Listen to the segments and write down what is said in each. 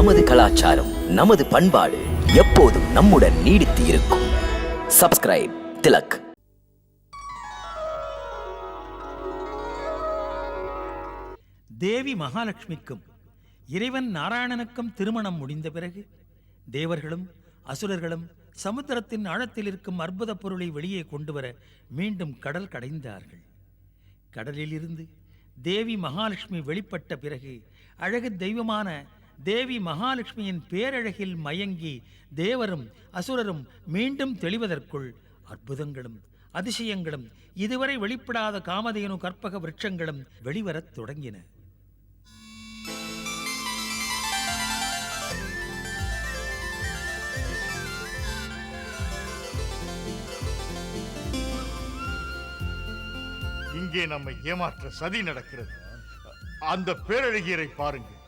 நமது கலாச்சாரம், நமது பண்பாடு எப்போதும் நம்முடன் நீடித்து இருக்கும். சப்ஸ்கிரைப் திலக். தேவி மகாலட்சுமிக்கும் இறைவன் நாராயணனுக்கும் திருமணம் முடிந்த பிறகு தேவர்களும் அசுரர்களும் சமுத்திரத்தின் ஆழத்தில் இருக்கும் அற்புத பொருளை வெளியே கொண்டு வர மீண்டும் கடல் கடைந்தார்கள். கடலிலிருந்து தேவி மகாலட்சுமி வெளிப்பட்ட பிறகு அழகு தெய்வமான தேவி மகாலட்சுமியின் பேரழகில் மயங்கி தேவரும் அசுரரும் மீண்டும் தெளிவதற்குள் அற்புதங்களும் அதிசயங்களும் இதுவரை வெளிப்படாத காமதேனு கற்பக விருட்சங்களும் வெளிவரத் தொடங்கின. இங்கே நம்மை ஏமாற்ற சதி நடக்கிறது. அந்த பேரழகியரை பாருங்கள்.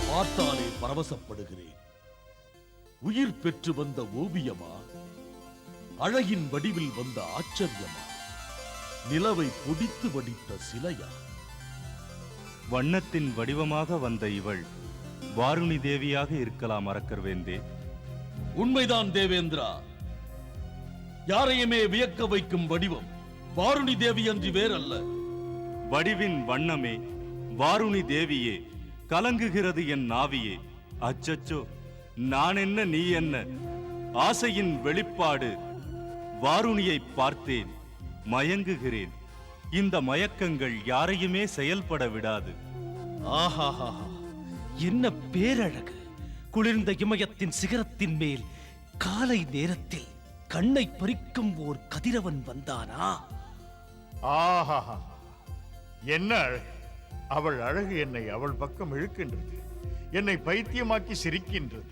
பார்த்தாலே பரவசப்படுகிறேன். உயிர் பெற்று வந்த ஓவியமா, அழகின் வடிவில் வந்த ஆச்சரியமா, நிலவை பொடித்து வடித்த சிலையா? வண்ணத்தின் வடிவமாக வந்த இவள் வாருணி தேவியாக இருக்கலாம் அரக்கர் வேந்தே. உண்மைதான் தேவேந்திரா. யாரையுமே வியக்க வைக்கும் வடிவம் வாருணி தேவி அன்றி வேறல்ல. வடிவின் வண்ணமே வாருணி தேவியே, கலங்குகிறது என் நாவியே. அச்சச்சோ, நான் என்ன நீ என்ன, ஆசையின் வெளிப்பாடு. வாருணியை பார்த்தேன், மயங்குகிறேன். இந்த மயக்கங்கள் யாரையுமே செயல்பட விடாது. ஆஹாஹா, என்ன பேரழகு! குளிர்ந்த இமயத்தின் சிகரத்தின் மேல் காலை நேரத்தில் கண்ணை பறிக்கும் ஓர் கதிரவன் வந்தானா? ஆஹா, என்ன அழகு! அவள் அழகு என்னை அவள் பக்கம் இழுக்கின்றது, என்னை பைத்தியமாக்கி சிரிக்கின்றது.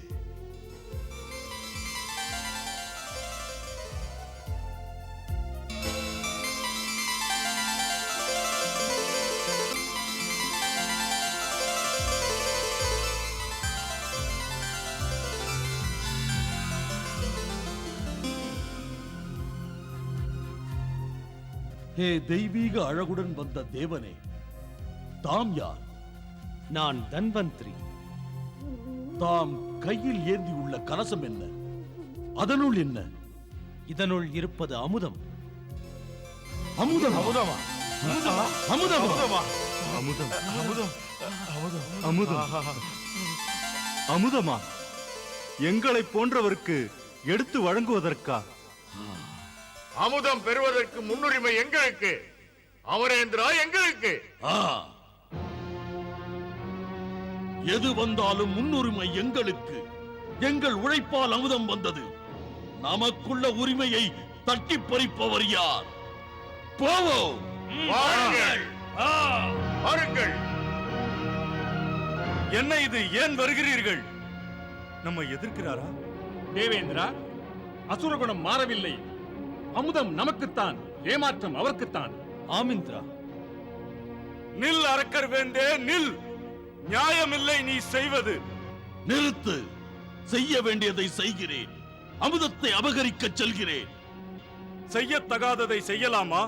ஹே தெய்வீக அழகுடன் வந்த தேவனே, தாம் யார்? நான் தன்வந்திரி. தாம் கையில் ஏந்தி உள்ள கலசம் என்ன? அதனுள் என்ன? இதனுள் இருப்பது அமுதம். அமுதம். அமுதமா? அமுதம். அமுதமா? அமுதம், அமுதம், அமுதம், அமுதம், அமுதமா? எங்களை போன்றவருக்கு எடுத்து வழங்குவதற்கா? அமுதம் பெறுவதற்கு முன்னுரிமை எங்களுக்கு, அமரேந்திரா, எங்களுக்கு. எது வந்தாலும் முன்னுரிமை எங்களுக்கு. எங்கள் உழைப்பால் அமுதம் வந்தது. நமக்குள்ள உரிமையை தட்டி பறிப்பவர் யார்? போவோம். வாருங்கள், வாருங்கள். என்ன இது? ஏன் வருகிறீர்கள்? நம்ம எதிர்க்கிறாரா? தேவேந்திரா, அசுரகுணம் மாறவில்லை. அமுதம் நமக்குத்தான், ஏமாற்றம் அவர்க்குத்தான். ஆமிந்திரா, நில் அரக்கர் வேந்தே, நில். நியாயமில்லை நீ செய்வது. நிறுத்து. செய்ய வேண்டியதை செய்கிறேன். அமுதத்தை அபகரிக்க செல்கிறேன். செய்யத்தகாததை செய்யலாமா?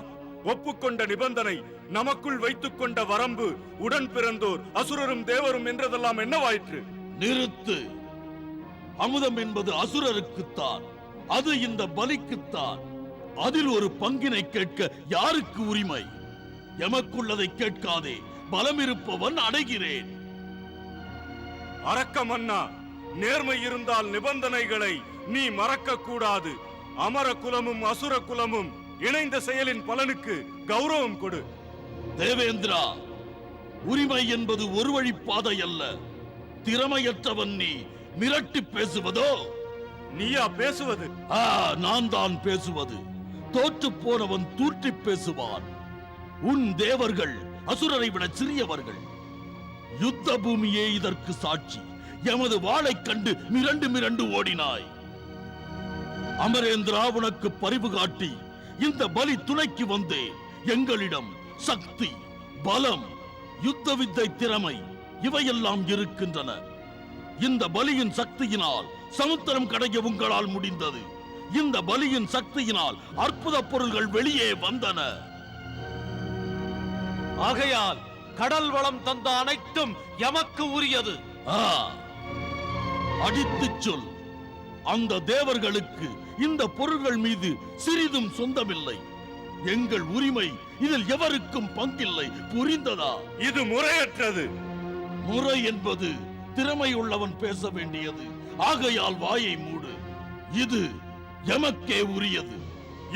ஒப்புக்கொண்ட நிபந்தனை, நமக்குள் வைத்துக் கொண்ட வரம்பு, உடன் பிறந்தோர் அசுரரும் தேவரும் என்றதெல்லாம் என்னவாயிற்று? நிறுத்து. அமுதம் என்பது அசுரருக்குத்தான், அது இந்த பலிக்குத்தான். அதில் ஒரு பங்கினை கேட்க யாருக்கு உரிமை? எமக்குள்ளதை கேட்காதே, பலம் இருப்பவன் அடைகிறேன். அரக்க மன்னா, நேர்மை இருந்தால் நிபந்தனைகளை நீ மறக்க கூடாது. அமர குலமும் அசுர குலமும் இணைந்த செயலின் பலனுக்கு கௌரவம் கொடு. தேவேந்திரா, உரிமை என்பது ஒரு வழி பாதை அல்ல. திறமையற்றவன் நீ மிரட்டி பேசுவதோ? நீயா பேசுவது? நான் தான் பேசுவது. தோற்று போனவன் தூற்றி பேசுவான். உன் தேவர்கள் அசுரரை விட சிறியவர்கள். யுத்த பூமியே இதற்கு சாட்சி. எமது வாளைக் கண்டு மிரண்டு மிரண்டு ஓடினாய். அமரேந்திரா, உனக்கு பரிவு காட்டி இந்த பலி துணைக்கு வந்தேன். எங்களிடம் சக்தி, பலம், யுத்த வித்தை திறமை இவையெல்லாம் இருக்கின்றன. இந்த பலியின் சக்தியினால் சமுத்திரம் கடைய உங்களால் முடிந்தது. இந்த பலியின் சக்தியினால் அற்புத பொருள்கள் வெளியே வந்தன. ஆகையால் கடல் வளம் தந்த அனைத்தும் எமக்கு உரியது. அடித்துச் சொல். அந்த தேவர்களுக்கு இந்த பொருள்கள் மீது சிறிதும் சொந்தமில்லை. எங்கள் உரிமை இதில் எவருக்கும் பங்கில்லை. புரிந்ததா? இது முறையற்றது. முறை என்பது திறமை உள்ளவன் பேச வேண்டியது. ஆகையால் வாயை மூடு. இது எமக்கே உரியது.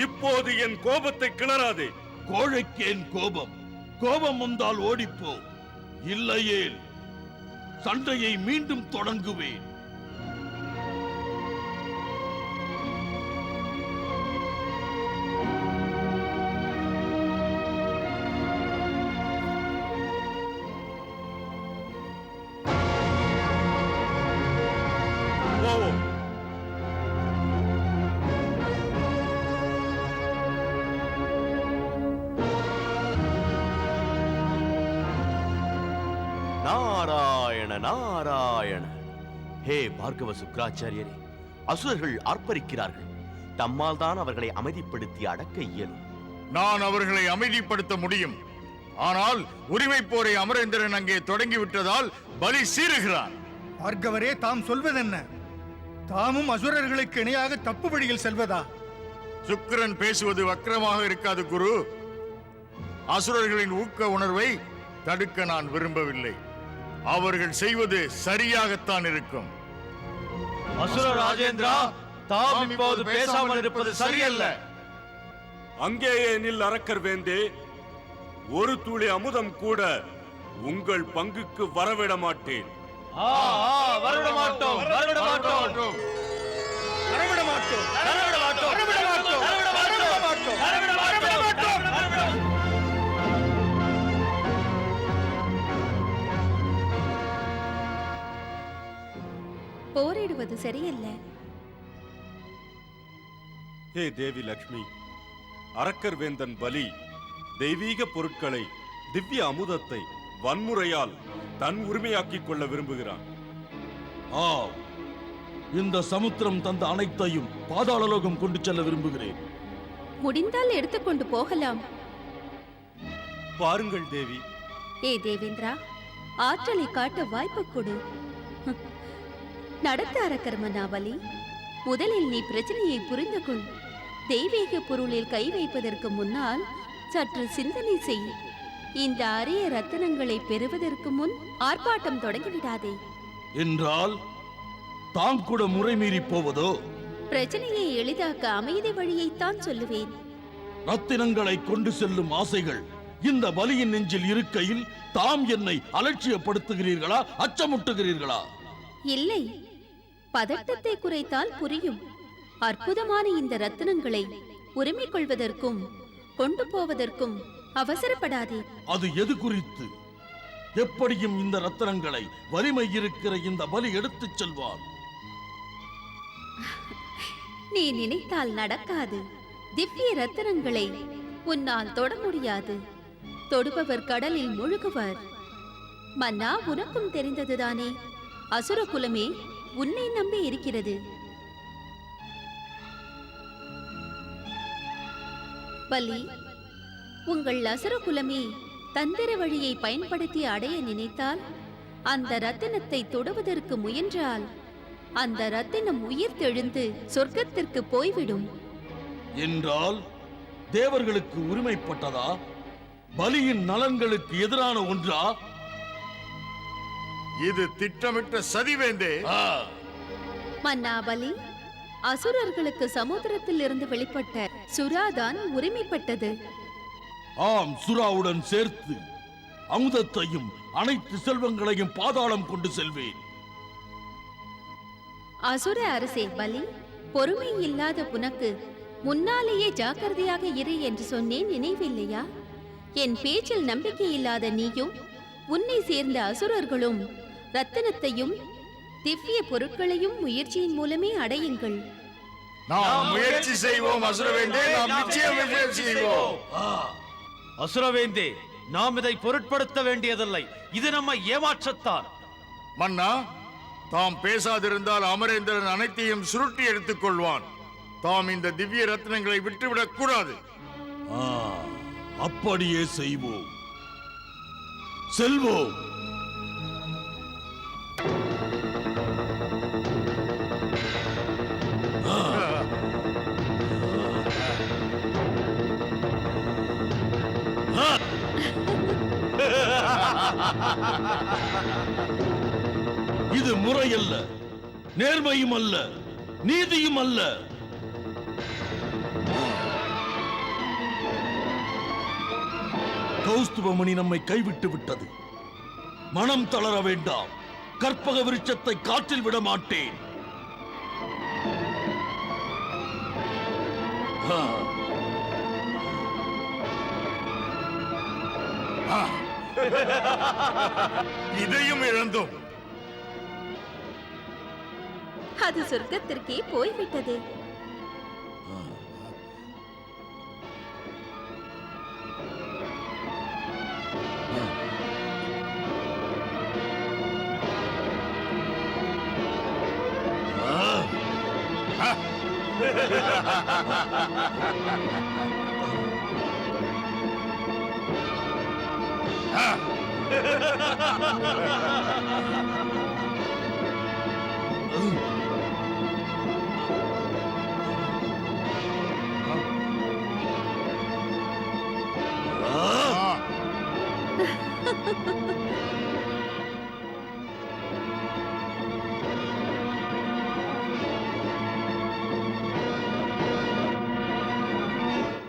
இப்போது என் கோபத்தை கிளறாதே. கோழைக்கேன் கோபம்? கோபம் வந்தால் ஓடிப்போ. இல்லையேல் சண்டையை மீண்டும் தொடங்குவேன். போவோம். நாராயண நாராயண. ஹே பார்கவ சுக்ராச்சாரியரே, அசுரர்கள் ஆர்ப்பரிக்கிறார்கள். தம்மால் தான் அவர்களை அமைதிப்படுத்தி அடக்க இயலும். நான் அவர்களை அமைதிப்படுத்த முடியும். ஆனால் உரிமை போரை அமரேந்திரன் அங்கே தொடங்கிவிட்டதால் பலி சீறுகிறான். பார்கவரே, தாம் சொல்வதென்ன? தாமும் அசுரர்களுக்கு இணையாக தப்பு வழியில் செல்வதா? சுக்கிரன் பேசுவது வக்கிரமாக இருக்காது குரு. அசுரர்களின் ஊக்க உணர்வை தடுக்க நான் விரும்பவில்லை. அவர்கள் செய்வது சரியாகத்தான் இருக்கும். அசுர ராஜேந்திரா, தாம் இப்போது பேசாமல் இருப்பது சரியல்ல. அங்கேயே நில் அரக்கர் வேந்தே. ஒரு துளி அமுதம் கூட உங்கள் பங்குக்கு வரவிட மாட்டேன். வரவிட மாட்டோம், வரவிட மாட்டோம், வரவிட மாட்டோம். வரவிட மாட்டோம், வரவிட மாட்டோம், வரவிட மாட்டோம், வரவிட மாட்டோம். போரிடுவது சரியல்ல. ஹே தேவி லக்ஷ்மி, அரக்கர் வேந்தன் பலி தெய்வீக பொருட்களை, திவ்ய அமுதத்தை வன்முறையால் தன் உரிமையாக்கிக் கொள்ள விரும்புகிறான். இந்த சமுத்திரம் தந்த அனைத்தையும் பாதாளலோகம் கொண்டு செல்ல விரும்புகிறேன். முடிந்தால் எடுத்துக்கொண்டு போகலாம். பாருங்கள் தேவி. ஏ தேவேந்திரா, ஆற்றலை காட்ட வாய்ப்பு கொடு. நடத்த அரக்கர் மன்னாவலி, முதலில் நீ பிரச்சனையை புரிந்து கொள். தெய்வீக பொருளில் கை வைப்பதற்கு முன்னால் சற்று சிந்தனை செய். இந்த அரிய ரத்தினங்களை பெறுவதற்கு முன் ஆர்ப்பாட்டம் தொடங்கிவிடாதே. என்றால் தாம் கூட முறைமீறி போவதோ? பிரச்சனையை எளிதாக்க அமைதி வழியைத்தான் சொல்லுவேன். ரத்தினங்களை கொண்டு செல்லும் ஆசைகள் இந்த பலியின் நெஞ்சில் இருக்கையில் தாம் என்னை அலட்சியப்படுத்துகிறீர்களா, அச்சமுட்டுகிறீர்களா? இல்லை, பதட்டத்தை குறைத்தால் புரியும். அற்புதமான இந்த ரத்தினங்களை உரிமை கொள்வதற்கும் கொண்டு போவதற்கும் அவசரப்படாதே. அது எது குறித்து? எப்படியும் இந்த ரத்தினங்களை வலிமை இருக்கிற இந்த பலி எடுத்துச் செல்வார். நீ நினைத்தால் நடக்காது. திவ்ய ரத்தினங்களை உன்னால் தொட முடியாது. தொடுபவர் கடலில் முழுகுவர். மன்னா, உனக்கும் தெரிந்ததுதானே, அசுர குலமே உன்னை நம்பி இருக்கிறது. பலி, உங்கள் அசுர குலமே தந்திர வழியை பயன்படுத்தி அடைய நினைத்தால், அந்த ரத்தினத்தை தொடுவதற்கு முயன்றால் அந்த ரத்தினம் உயிர் தெழுந்து சொர்க்கத்திற்கு போய்விடும். என்றால் தேவர்களுக்கு உரிமைப்பட்டதா? பலியின் நலன்களுக்கு எதிரான ஒன்றா? இது திட்டமிட்ட சதிவேந்தே. மன்னா பலி, அசுரர்களுக்கு சமுத்திரத்தில் இருந்து வெளிப்பட்ட சுறாதான் உரிமைப்பட்டது. ஆம், சுறாவுடன் சேர்த்து அமுதத்தையும் அனைத்து செல்வங்களையும் பாதாளம் கொண்டு செல்வேன். அசுர அரசே பலி, பொறுமை இல்லாத புனக்கு முன்னாலேயே ஜாக்கிரதையாக இரு என்று சொன்னேன், நினைவில்லையா? என் பேச்சில் நம்பிக்கை இல்லாத நீயும் உன்னை சேர்ந்த அசுரர்களும் ரத்தினத்தையும் திவ்ய பொருட்களையும் முயற்சியின் மூலமே அடையுங்கள். நாம் முயற்சி செய்வோம் அசுரவேந்தே, நாம் நிச்சயம் முயற்சி செய்வோம். அசுரவேந்தே, நாம் இதை பொருட்படுத்த வேண்டியதில்லை. இது நம்ம ஏமாற்றத்தான். மன்னா, தாம் பேசாதிருந்தால் அமரேந்திரன் அனைத்தையும் சுருட்டி எடுத்துக் கொள்வான். தாம் இந்த திவ்ய ரத்னங்களை விட்டுவிடக் கூடாது. அப்படியே செய்வோம். செல்வோம். இது முறையல்ல, நேர்மையும் அல்ல, நீதியும் அல்ல. கௌஸ்துபமணி நம்மை கைவிட்டு விட்டது. மனம் தளர வேண்டாம். கற்பக விருட்சத்தை காற்றில் விட மாட்டேன். இதையும் இழந்தோம். அது சொர்க்கத்திற்கே போய்விட்டது.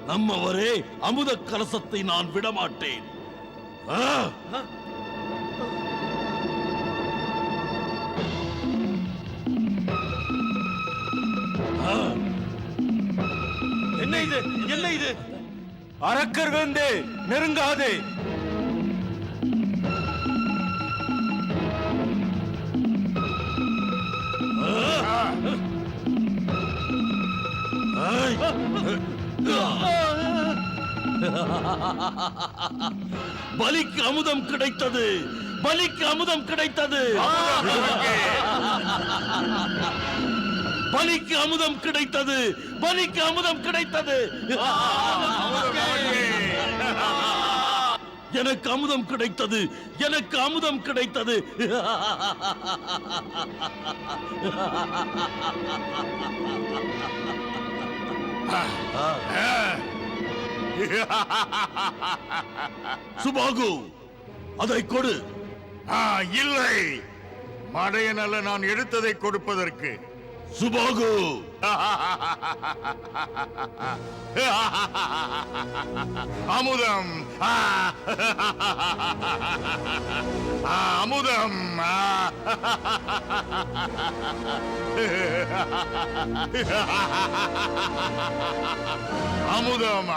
நம்மவரே, அமுத கலசத்தை நான் விடமாட்டேன். என்ன இது? என்ன இது? அரக்கர் வேந்தே, நெருங்காதே. பலிக்கு அமுதம் கிடைத்தது. பலிக்கு அமுதம் கிடைத்தது. பலிக்கு அமுதம் கிடைத்தது. பலிக்கு அமுதம் கிடைத்தது. எனக்கு அமுதம் கிடைத்தது. எனக்கு அமுதம் கிடைத்தது. சுபாகு, அதை கொடு. இல்லை, மடையன் அல்ல நான் எடுத்ததை கொடுப்பதற்கு. சுபாகு, அமுதம். அமுதம். அமுதம்.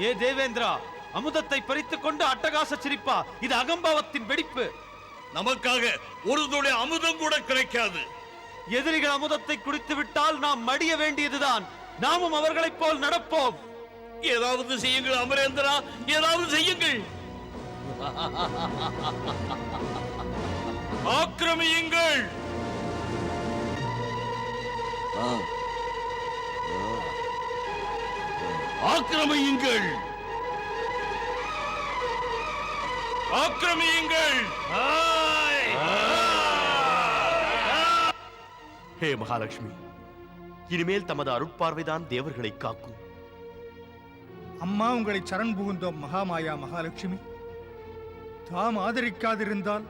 ஏ தேவேந்திரா, அமுதத்தை பறித்துக் கொண்டு அட்டகாச சிரிப்பா? இது அகம்பாவத்தின் வெடிப்பு. நமக்காக ஒரு துளி அமுதம் கூட கிடைக்காது. எதிரிகள் அமுதத்தை குடித்து விட்டால் நாம் மடிய வேண்டியதுதான். நாமும் அவர்களைப் போல் நடப்போம். ஏதாவது செய்யுங்கள் அமரேந்திரா, ஏதாவது செய்யுங்கள். ஆக்கிரமியுங்கள். ஆக்கிரமியுங்கள். ஆக்கிரமியுங்கள். ஹே மகாலட்சுமி, இனிமேல் தமது அருட்பார்வைதான் தேவர்களை காக்கும். அம்மா, உங்களை சரண் புகுந்தோம் மகாமாயா மகாலட்சுமி. தாம் ஆதரிக்காதிருந்தால்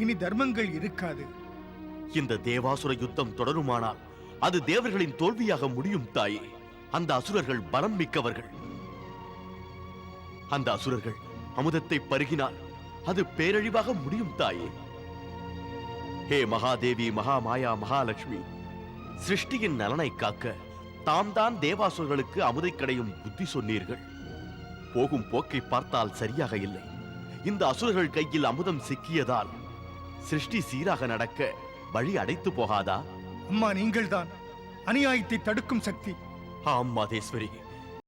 இனி தர்மங்கள் இருக்காது. இந்த தேவாசுர யுத்தம் தொடருமானால் அது தேவர்களின் தோல்வியாக முடியும் தாயே. அந்த அசுரர்கள் பலம் மிக்கவர்கள். அந்த அசுரர்கள் அமுதத்தை பருகினால் அது பேரழிவாக முடியும் தாயே. ஹே மகாதேவி, மகாமாயா, மகாலட்சுமி, சிருஷ்டியின் நலனை காக்க தாம் தான் தேவாசுரர்களுக்கு அமுதை கடையும் புத்தி சொன்னீர்கள். போகும் போக்கை பார்த்தால் சரியாக இல்லை. இந்த அசுரர்கள் கையில் அமுதம் சிக்கியதால் சிருஷ்டி சீராக நடக்க வழி அடைத்து போகாதா? அம்மா, நீங்கள்தான் அநியாயத்தை தடுக்கும் சக்தி. ஆம் மாதேஸ்வரி,